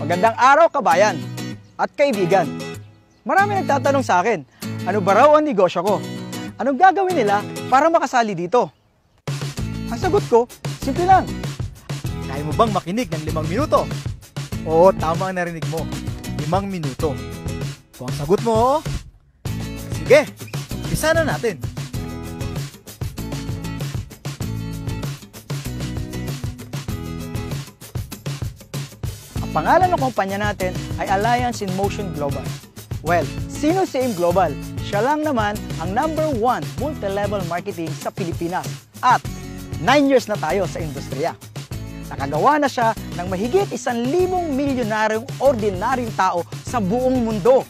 Magandang araw, kabayan at kaibigan. Marami nagtatanong sa akin, ano ba raw ang negosyo ko? Anong gagawin nila para makasali dito? Ang sagot ko, simple lang. Kaya mo bang makinig ng 5 minuto? Oo, tama ang narinig mo. 5 minuto. Kung ang sagot mo, sige, umpisa na natin. Ang pangalan ng kumpanya natin ay Alliance in Motion Global. Well, sino si AIM Global? Siya lang naman ang #1 multi-level marketing sa Pilipinas at 9 years na tayo sa industriya. Nakagawa na siya ng mahigit 1,000 milyonaryong ordinaryong tao sa buong mundo.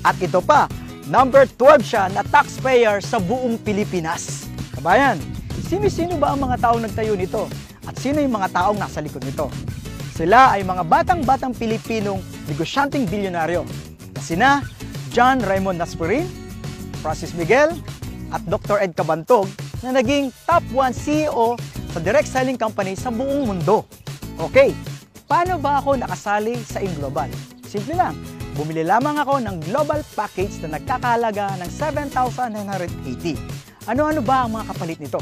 At ito pa, #12 siya na taxpayer sa buong Pilipinas. Kabayan, sino-sino ba ang mga taong nagtayo nito? At sino yung mga taong nasa likod nito? Sila ay mga batang-batang Pilipinong negosyanteng bilyonaryo na sina John Raymond Naspurin, Francis Miguel, at Dr. Ed Cabantog na naging top 1 CEO sa direct selling company sa buong mundo. Okay, paano ba ako nakasali sa AIM Global? Simple lang, bumili lamang ako ng global package na nagkakahalaga ng 7,980. Ano-ano ba ang mga kapalit nito?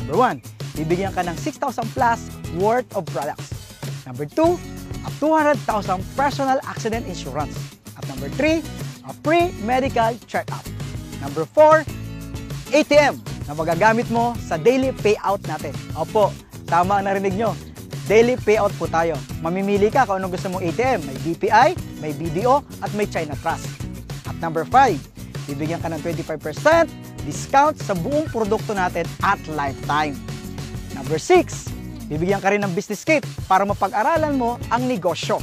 Number 1, bibigyan ka ng 6,000 plus worth of products. Number 2, a 200,000 personal accident insurance. At number 3, a free medical check-up. Number 4, ATM na magagamit mo sa daily payout natin. Opo, tama ang narinig nyo. Daily payout po tayo. Mamimili ka kung anong gusto mong ATM. May BPI, may BDO, at may China Trust. At number 5, bibigyan ka ng 25% discount sa buong produkto natin at lifetime. Number 6, bibigyan ka rin ng business kit para mapag-aralan mo ang negosyo.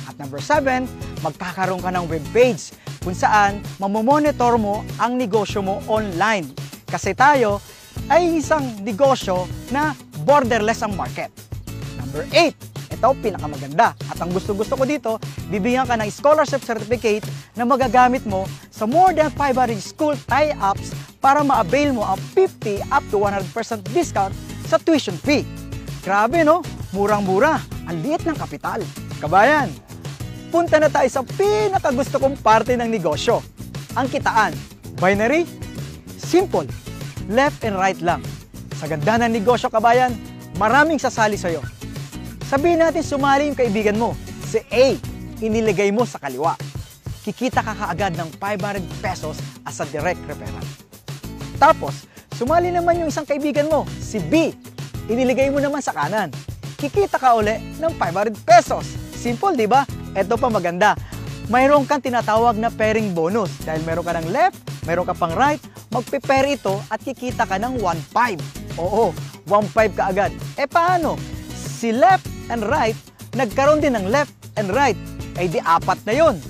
At number 7, magkakaroon ka ng webpage kung saan mamomonitor mo ang negosyo mo online. Kasi tayo ay isang negosyo na borderless ang market. Number 8, ito pinakamaganda. At ang gusto-gusto ko dito, bibigyan ka ng scholarship certificate na magagamit mo sa more than 500 school tie-ups para ma-avail mo ang 50 up to 100% discount sa tuition fee. Grabe no? Murang-mura. Ang liit ng kapital. Kabayan, punta na tayo sa pinakagusto kong parte ng negosyo. Ang kitaan. Binary? Simple. Left and right lang. Sa ganda ng negosyo, kabayan, maraming sasali sa'yo. Sabihin natin sumali yung kaibigan mo. Si A, iniligay mo sa kaliwa. Kikita ka kaagad ng 500 pesos as a direct referral. Tapos, sumali naman yung isang kaibigan mo, si B, iniligay mo naman sa kanan. Kikita ka uli ng 500 pesos. Simple, di ba? Ito pa maganda. Mayroon kang tinatawag na pairing bonus. Dahil meron ka ng left, meron ka pang right, magpe-pair ito at kikita ka ng 1.5. Oo, 1.5 ka agad. E paano? Si left and right, nagkaroon din ng left and right. Ay di 4 na yun.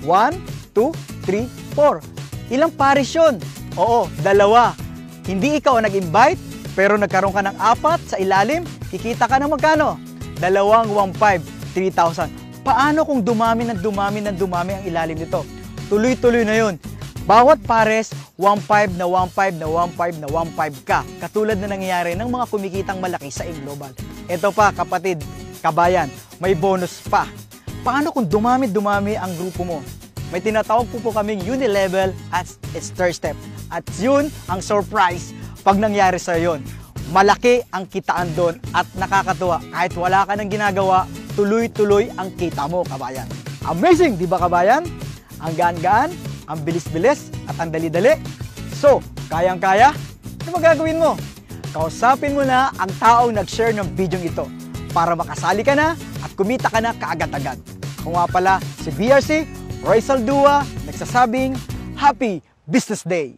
1, 2, 3, 4. Ilang pares yun? Oo, 2. Hindi ikaw ang nag-invite, pero nagkaroon ka ng 4 sa ilalim, kikita ka ng magkano? 2.15, 3,000. Paano kung dumami ang ilalim nito? Tuloy-tuloy na yun. Bawat pares, 1.5 na 1.5 na 1.5 na 1.5 ka. Katulad na nangyayari ng mga kumikitang malaki sa AIM Global. Ito pa, kapatid, kabayan, may bonus pa. Paano kung dumami ang grupo mo? May tinatawag po kaming unilevel as its third step. At yun ang surprise pag nangyari sa yun. Malaki ang kitaan doon at nakakatuwa. Kahit wala ka nang ginagawa, tuloy-tuloy ang kita mo, kabayan. Amazing, di ba kabayan? Ang gaan-gaan, ang bilis-bilis at ang dali-dali. So, kayang-kaya? Ano magagawin mo? Kausapin mo na ang taong nag-share ng video ito para makasali ka na at kumita ka na kaagad-agad. Ako nga pala si BRC, Roy Saldua, nagsasabing Happy Business Day!